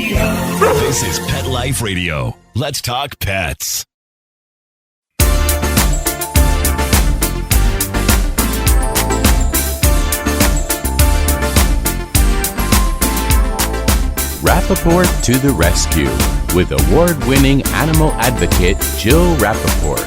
This is Pet Life Radio. Let's talk pets. Rappaport to the rescue with award-winning animal advocate Jill Rappaport.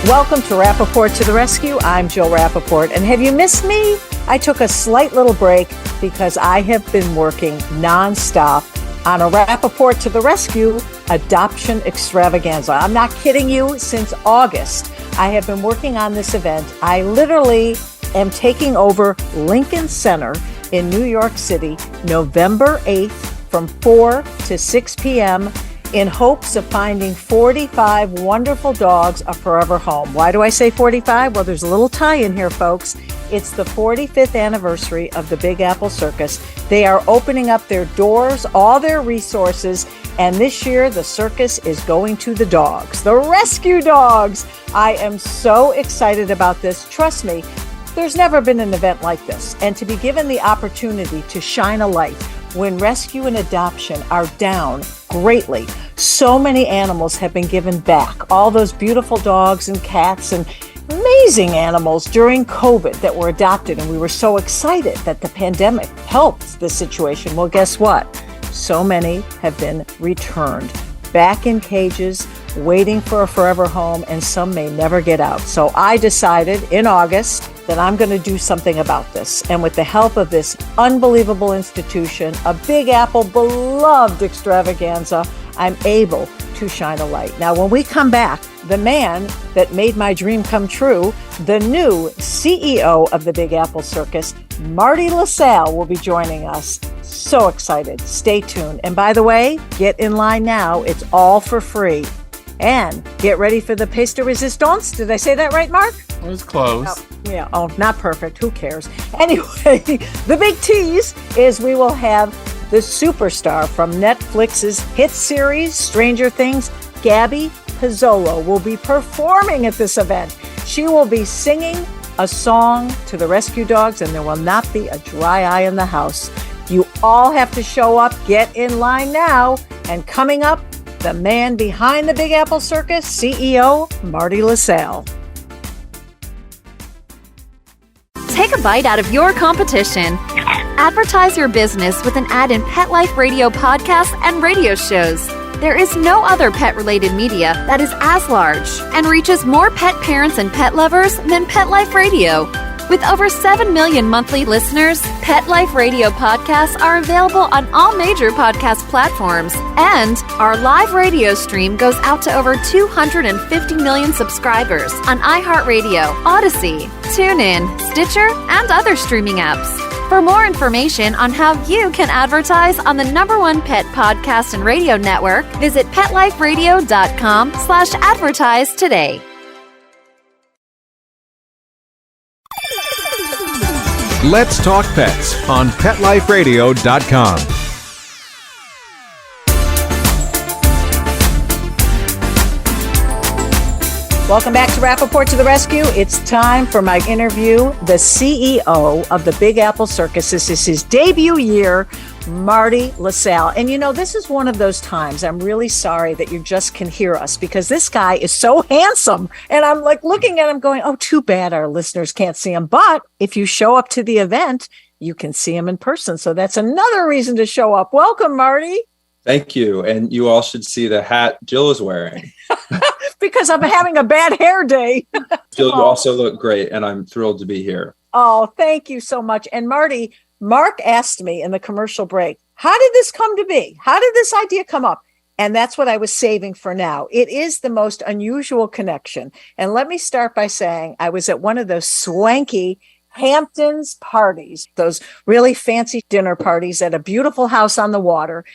Welcome to Rappaport to the Rescue. I'm Jill Rappaport. And have you missed me? I took a slight little break because I have been working nonstop on a Rappaport to the Rescue adoption extravaganza. I'm not kidding you. Since August, I have been working on this event. I literally am taking over Lincoln Center in New York City, November 8th from 4 to 6 p.m. in hopes of finding 45 wonderful dogs a forever home. Why do I say 45? Well, there's a little tie in here, folks. It's the 45th anniversary of the Big Apple Circus. They are opening up their doors, all their resources, and this year the circus is going to the dogs, the rescue dogs. I am so excited about this. Trust me, there's never been an event like this, and to be given the opportunity to shine a light when rescue and adoption are down greatly. So many animals have been given back. All those beautiful dogs and cats and amazing animals during COVID that were adopted, and we were so excited that the pandemic helped the situation. Well, guess what? So many have been returned back in cages, waiting for a forever home, and some may never get out. So I decided in August that I'm going to do something about this. And with the help of this unbelievable institution, a Big Apple beloved extravaganza, I'm able to shine a light. Now, when we come back, the man that made my dream come true, the new CEO of the Big Apple Circus, Marty LaSalle, will be joining us. So excited. Stay tuned. And by the way, get in line now. It's all for free. And get ready for the pièce de résistance. Did I say that right, Mark? It was close. Oh, yeah. Oh, not perfect. Who cares? Anyway, the big tease is we will have the superstar from Netflix's hit series, Stranger Things, Gabby Pizzolo, will be performing at this event. She will be singing a song to the rescue dogs, and there will not be a dry eye in the house. You all have to show up. Get in line now. And coming up, the man behind the Big Apple Circus, CEO Marty LaSalle. Take a bite out of your competition. Advertise your business with an ad in Pet Life Radio podcasts and radio shows. There is no other pet-related media that is as large and reaches more pet parents and pet lovers than Pet Life Radio. With over 7 million monthly listeners, Pet Life Radio podcasts are available on all major podcast platforms, and our live radio stream goes out to over 250 million subscribers on iHeartRadio, Odyssey, TuneIn, Stitcher, and other streaming apps. For more information on how you can advertise on the #1 pet podcast and radio network, visit PetLifeRadio.com/advertise today. Let's Talk Pets on PetLifeRadio.com. Welcome back to Rappaport to the Rescue. It's time for my interview, the CEO of the Big Apple Circus. This is his debut year, Marty LaSalle. And you know, this is one of those times I'm really sorry that you just can hear us, because this guy is so handsome. And I'm like looking at him going, oh, too bad our listeners can't see him. But if you show up to the event, you can see him in person. So that's another reason to show up. Welcome, Marty. Thank you. And you all should see the hat Jill is wearing. Because I'm having a bad hair day. Jill, you also look great, and I'm thrilled to be here. Oh, thank you so much. And Marty, Mark asked me in the commercial break, how did this come to be? How did this idea come up? And that's what I was saving for now. It is the most unusual connection. And let me start by saying I was at one of those swanky Hamptons parties, those really fancy dinner parties at a beautiful house on the water.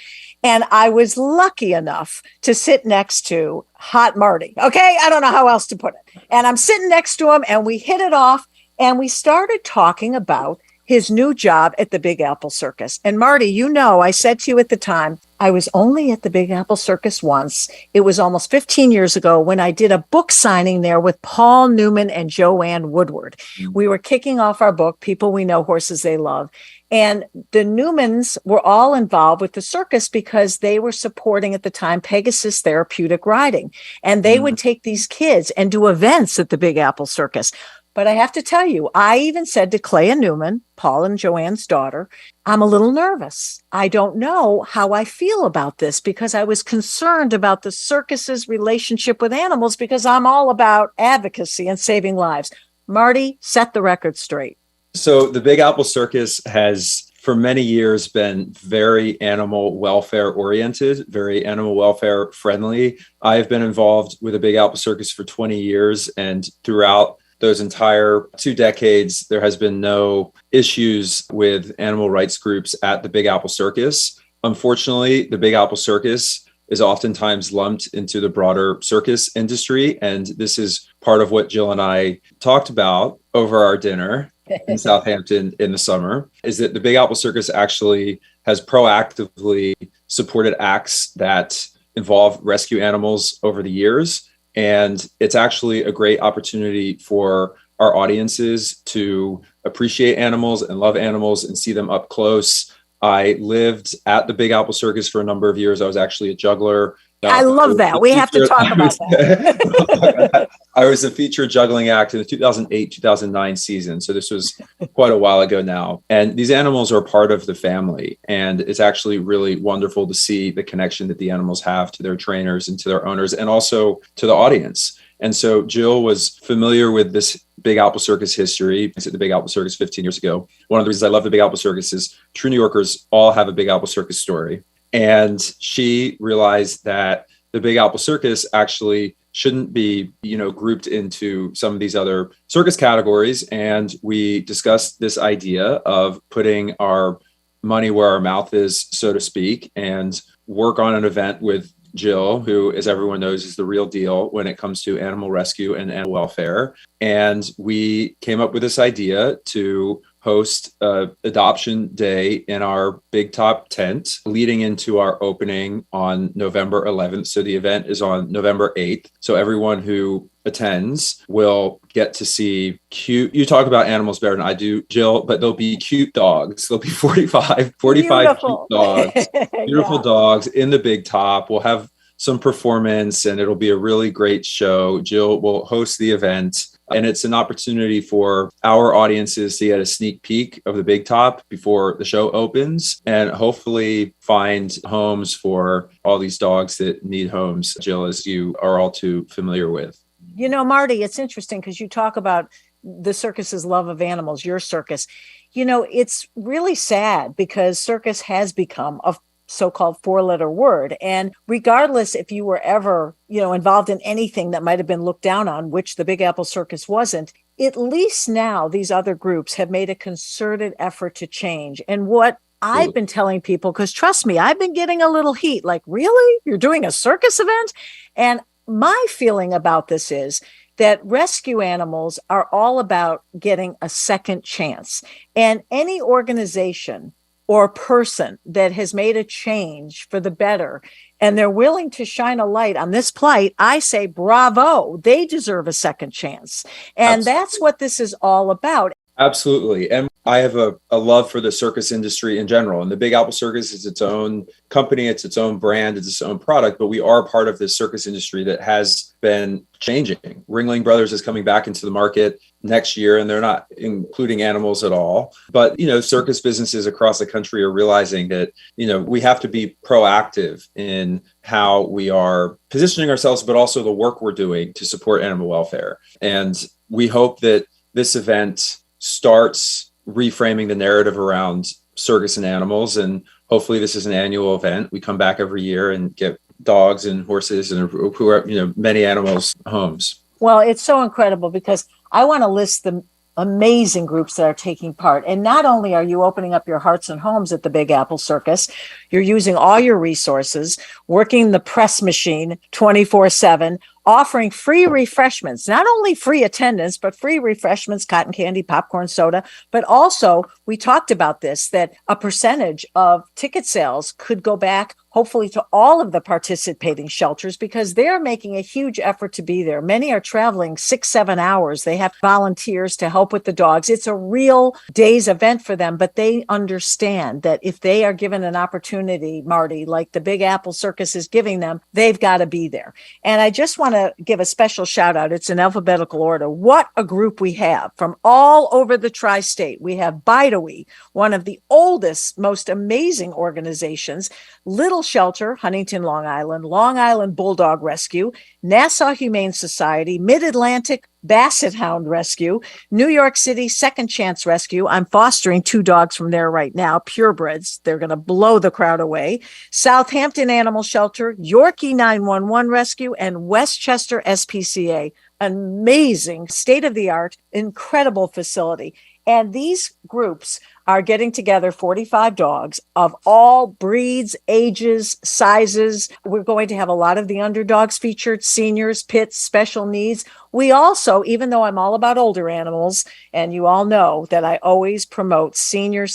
And I was lucky enough to sit next to Hot Marty. Okay, I don't know how else to put it. And I'm sitting next to him, and we hit it off, and we started talking about his new job at the Big Apple Circus. And Marty, you know, I said to you at the time, I was only at the Big Apple Circus once. It was almost 15 years ago when I did a book signing there with Paul Newman and Joanne Woodward. We were kicking off our book, People We Know, Horses They Love. And the Newmans were all involved with the circus because they were supporting at the time Pegasus therapeutic riding. And they would take these kids and do events at the Big Apple Circus. But I have to tell you, I even said to Clea Newman, Paul and Joanne's daughter, I'm a little nervous. I don't know how I feel about this because I was concerned about the circus's relationship with animals because I'm all about advocacy and saving lives. Marty, set the record straight. So the Big Apple Circus has for many years been very animal welfare oriented, very animal welfare friendly. I've been involved with the Big Apple Circus for 20 years, and throughout those entire 2 decades, there has been no issues with animal rights groups at the Big Apple Circus. Unfortunately, the Big Apple Circus is oftentimes lumped into the broader circus industry. And this is part of what Jill and I talked about over our dinner in Southampton in the summer, is that the Big Apple Circus actually has proactively supported acts that involve rescue animals over the years. And it's actually a great opportunity for our audiences to appreciate animals and love animals and see them up close. I lived at the Big Apple Circus for a number of years. I was actually a juggler. I love that. We have to talk about that. I was a featured juggling act in the 2008-2009 season. So this was quite a while ago now. And these animals are part of the family. And it's actually really wonderful to see the connection that the animals have to their trainers and to their owners and also to the audience. And so Jill was familiar with this Big Apple Circus history. I was at the Big Apple Circus 15 years ago. One of the reasons I love the Big Apple Circus is true New Yorkers all have a Big Apple Circus story. And she realized that the Big Apple Circus actually shouldn't be, grouped into some of these other circus categories. And we discussed this idea of putting our money where our mouth is, so to speak, and work on an event with Jill, who, as everyone knows, is the real deal when it comes to animal rescue and animal welfare. And we came up with this idea to host Adoption Day in our Big Top tent leading into our opening on November 11th. So the event is on November 8th. So everyone who attends will get to see cute, you talk about animals better than I do, Jill, but they'll be cute dogs. There'll be 45 Beautiful. cute dogs, beautiful dogs in the Big Top. We'll have some performance and it'll be a really great show. Jill will host the event. And it's an opportunity for our audiences to get a sneak peek of the Big Top before the show opens and hopefully find homes for all these dogs that need homes, Jill, as you are all too familiar with. Marty, it's interesting because you talk about the circus's love of animals, your circus. It's really sad because circus has become a so-called 4-letter word. And regardless if you were ever, involved in anything that might have been looked down on, which the Big Apple Circus wasn't, at least now these other groups have made a concerted effort to change. And what I've been telling people, because trust me, I've been getting a little heat, like, really? You're doing a circus event? And my feeling about this is that rescue animals are all about getting a second chance. And any organization or person that has made a change for the better, and they're willing to shine a light on this plight, I say, bravo, they deserve a second chance. And Absolutely. That's what this is all about. Absolutely. And I have a love for the circus industry in general. And the Big Apple Circus is its own company, it's its own brand, it's its own product, but we are part of this circus industry that has been changing. Ringling Brothers is coming back into the market next year, and they're not including animals at all. But, circus businesses across the country are realizing that, we have to be proactive in how we are positioning ourselves, but also the work we're doing to support animal welfare. And we hope that this event starts reframing the narrative around circus and animals. And hopefully this is an annual event. We come back every year and get dogs and horses and who are, many animals homes. Well, it's so incredible because I want to list the amazing groups that are taking part. And not only are you opening up your hearts and homes at the Big Apple Circus, you're using all your resources, working the press machine 24/7, offering free refreshments, not only free attendance, but free refreshments, cotton candy, popcorn, soda. But also, we talked about this, that a percentage of ticket sales could go back, hopefully, to all of the participating shelters, because they're making a huge effort to be there. Many are traveling 6-7 hours. They have volunteers to help with the dogs. It's a real day's event for them, but they understand that if they are given an opportunity, Marty, like the Big Apple Circus is giving them, they've got to be there. And I just want to give a special shout out. It's in alphabetical order. What a group we have from all over the tri-state. We have Bideawee, one of the oldest, most amazing organizations, Little Shelter, Huntington, Long Island Bulldog Rescue, Nassau Humane Society, Mid-Atlantic Basset Hound Rescue, New York City Second Chance Rescue. I'm fostering 2 dogs from there right now, purebreds. They're going to blow the crowd away. Southampton Animal Shelter, Yorkie 911 Rescue, and Westchester SPCA. Amazing, state-of-the-art, incredible facility. And these groups are getting together 45 dogs of all breeds, ages, sizes. We're going to have a lot of the underdogs featured, seniors, pits, special needs. We also, even though I'm all about older animals, and you all know that I always promote senior,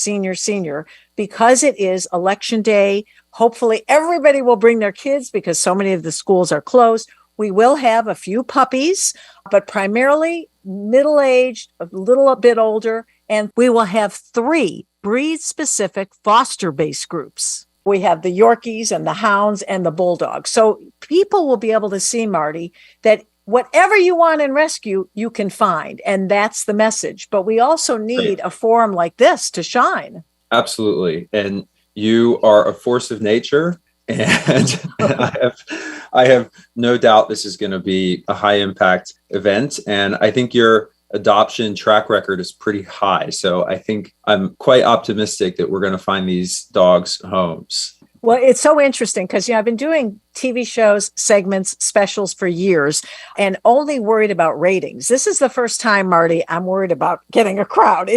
because it is election day. Hopefully everybody will bring their kids because so many of the schools are closed. We will have a few puppies, but primarily middle-aged, a little bit older, and we will have 3 breed-specific foster-based groups. We have the Yorkies and the Hounds and the Bulldogs. So people will be able to see, Marty, that whatever you want in rescue, you can find, and that's the message. But we also need a forum like this to shine. Absolutely. And you are a force of nature. And I have no doubt this is going to be a high impact event. And I think your adoption track record is pretty high. So I think I'm quite optimistic that we're going to find these dogs homes. Well, it's so interesting because, I've been doing TV shows, segments, specials for years and only worried about ratings. This is the first time, Marty, I'm worried about getting a crowd.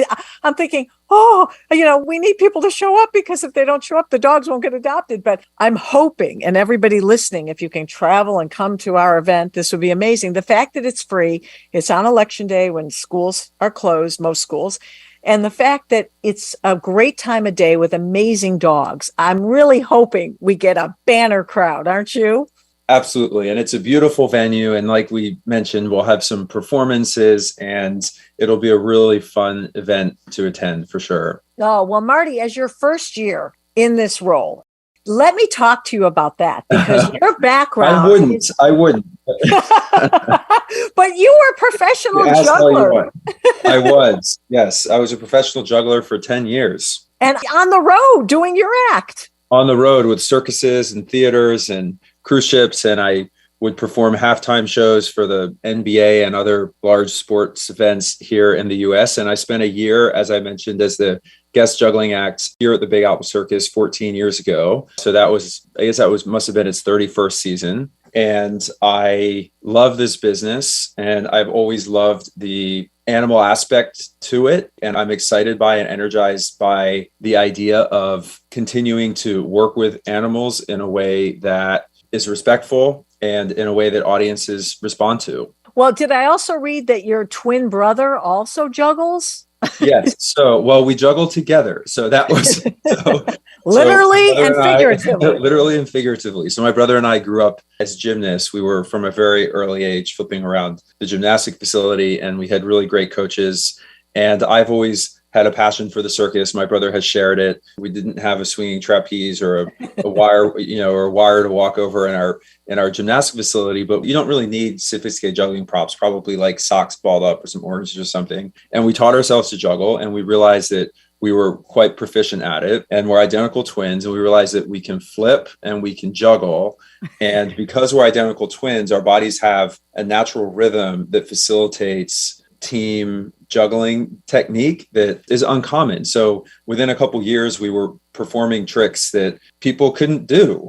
I'm thinking, we need people to show up because if they don't show up, the dogs won't get adopted. But I'm hoping, and everybody listening, if you can travel and come to our event, this would be amazing. The fact that it's free, it's on election day when schools are closed, most schools. And the fact that it's a great time of day with amazing dogs. I'm really hoping we get a banner crowd, aren't you? Absolutely. And it's a beautiful venue. And like we mentioned, we'll have some performances and it'll be a really fun event to attend for sure. Oh, well, Marty, as your first year in this role, let me talk to you about that because your background. I wouldn't. But you were a professional juggler. I was. Yes. I was a professional juggler for 10 years. And on the road doing your act. On the road with circuses and theaters and cruise ships. And I would perform halftime shows for the NBA and other large sports events here in the US. And I spent a year, as I mentioned, as the guest juggling act here at the Big Apple Circus 14 years ago. So must have been its 31st season. And I love this business and I've always loved the animal aspect to it. And I'm excited by and energized by the idea of continuing to work with animals in a way that is respectful and in a way that audiences respond to. Well, did I also read that your twin brother also juggles? Yes. So, we juggle together. So that was literally and figuratively. Literally and figuratively. So my brother and I grew up as gymnasts. We were from a very early age flipping around the gymnastic facility and we had really great coaches. And I've always had a passion for the circus. My brother has shared it. We didn't have a swinging trapeze or a wire, or a wire to walk over in our gymnastic facility, but you don't really need sophisticated juggling props, probably like socks balled up or some oranges or something. And we taught ourselves to juggle and we realized that we were quite proficient at it and we're identical twins. And we realized that we can flip and we can juggle. And because we're identical twins, our bodies have a natural rhythm that facilitates team juggling technique that is uncommon. So within a couple years, we were performing tricks that people couldn't do,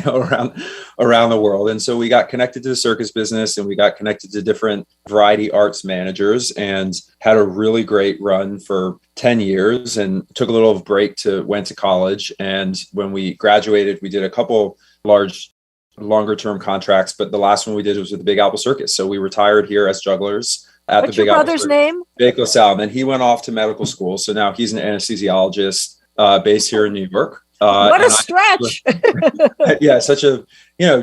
around the world. And so we got connected to the circus business and we got connected to different variety arts managers and had a really great run for 10 years and took a little break went to college. And when we graduated, we did a couple large longer term contracts, but the last one we did was with the Big Apple Circus. So we retired here as jugglers at What's the Big your Apple brother's Circus. name? Marty LaSalle. And then he went off to medical school. So now he's an anesthesiologist based here in New York. What a stretch. Yeah, such a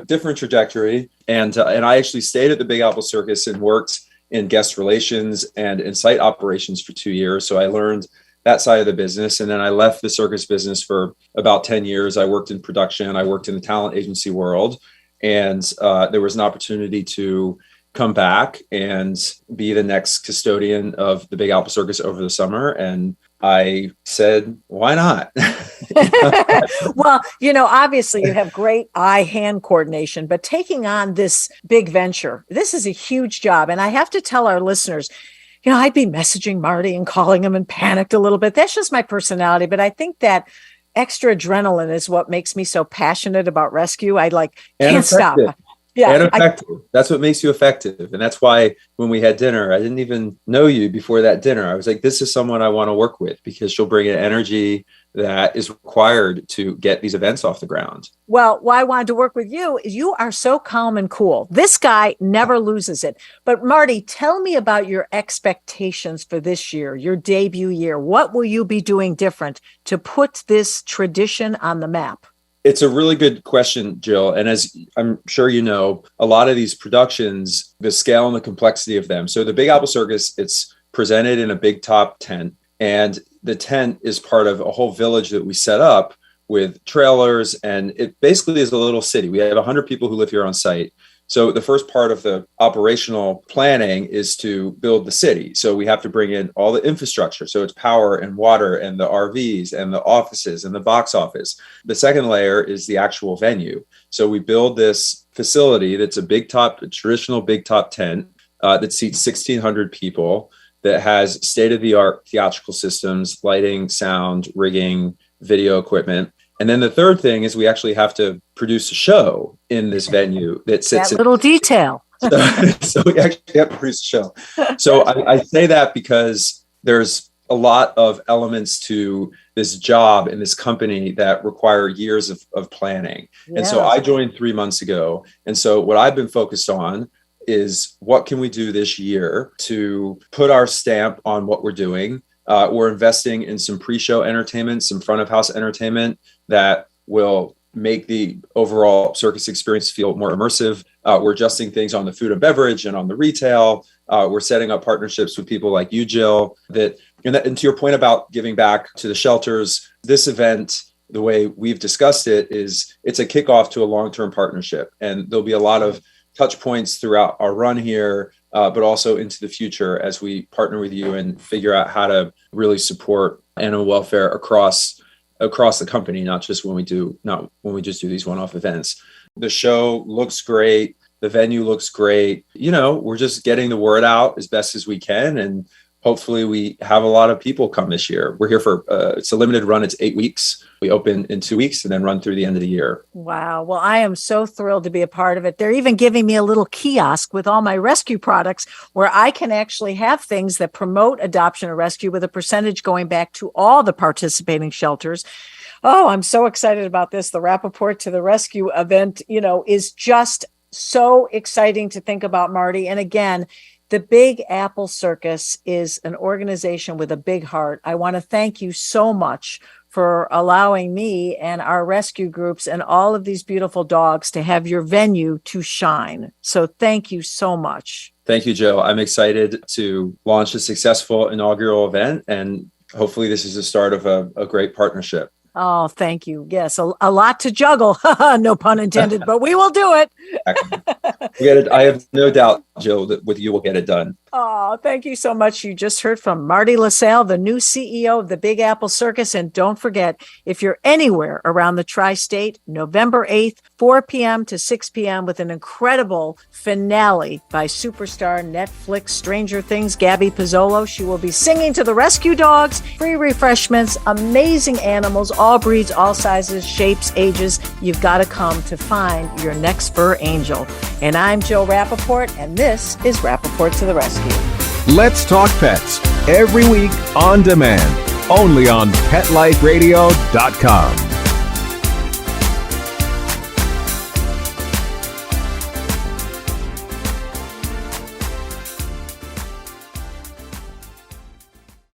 different trajectory. And I actually stayed at the Big Apple Circus and worked in guest relations and in site operations for 2 years. So I learned that side of the business. And then I left the circus business for about 10 years. I worked in production. I worked in the talent agency world. And there was an opportunity to come back and be the next custodian of the Big Apple Circus over the summer. And I said, why not? Well, obviously you have great eye-hand coordination, but taking on this big venture, this is a huge job. And I have to tell our listeners, I'd be messaging Marty and calling him and panicked a little bit. That's just my personality. But I think that extra adrenaline is what makes me so passionate about rescue. I can't stop. Yeah, and effective. That's what makes you effective. And that's why when we had dinner, I didn't even know you before that dinner. I was like, this is someone I want to work with because she'll bring an energy that is required to get these events off the ground. Well, why I wanted to work with you is you are so calm and cool. This guy never loses it. But Marty, tell me about your expectations for this year, your debut year. What will you be doing different to put this tradition on the map? It's a really good question, Jill. And as I'm sure you know, a lot of these productions, the scale and the complexity of them. So the Big Apple Circus, it's presented in a big top tent. And the tent is part of a whole village that we set up with trailers. And it basically is a little city. We have 100 people who live here on site. So the first part of the operational planning is to build the city. So we have to bring in all the infrastructure. So it's power and water and the RVs and the offices and the box office. The second layer is the actual venue. So we build this facility that's a traditional big top tent that seats 1,600 people, that has state-of-the-art theatrical systems, lighting, sound, rigging, video equipment. And then the third thing is we actually have to produce a show in this venue that sits that little detail. So we actually have to produce a show. So I say that because there's a lot of elements to this job in this company that require years of planning. Yeah. And so I joined 3 months ago. And so what I've been focused on is what can we do this year to put our stamp on what we're doing. We're investing in some pre-show entertainment, some front of house entertainment that will make the overall circus experience feel more immersive. We're adjusting things on the food and beverage and on the retail. We're setting up partnerships with people like you, Jill, and to your point about giving back to the shelters, this event, the way we've discussed it, is it's a kickoff to a long-term partnership. And there'll be a lot of touch points throughout our run here, but also into the future as we partner with you and figure out how to really support animal welfare across the company, not when we just do these one-off events. The show looks great. The venue looks great. We're just getting the word out as best as we can. And hopefully we have a lot of people come this year. We're here for, it's a limited run. It's 8 weeks. We open in 2 weeks and then run through the end of the year. Wow. Well, I am so thrilled to be a part of it. They're even giving me a little kiosk with all my rescue products where I can actually have things that promote adoption or rescue with a percentage going back to all the participating shelters. Oh, I'm so excited about this. The Rappaport to the Rescue event, is just so exciting to think about, Marty. And again, the Big Apple Circus is an organization with a big heart. I want to thank you so much for allowing me and our rescue groups and all of these beautiful dogs to have your venue to shine. So thank you so much. Thank you, Joe. I'm excited to launch a successful inaugural event, and hopefully this is the start of a great partnership. Oh, thank you. Yes, a lot to juggle. No pun intended, but we will do it. I have no doubt, Jill, that with you we'll get it done. Oh, thank you so much. You just heard from Marty LaSalle, the new CEO of the Big Apple Circus. And don't forget, if you're anywhere around the tri-state, November 8th, 4 p.m. to 6 p.m. with an incredible finale by superstar Netflix Stranger Things, Gabby Pizzolo. She will be singing to the rescue dogs, free refreshments, amazing animals, all breeds, all sizes, shapes, ages. You've got to come to find your next fur angel. And I'm Jill Rappaport, and this is Rappaport to the Rescue. Let's Talk Pets, every week on demand, only on PetLifeRadio.com.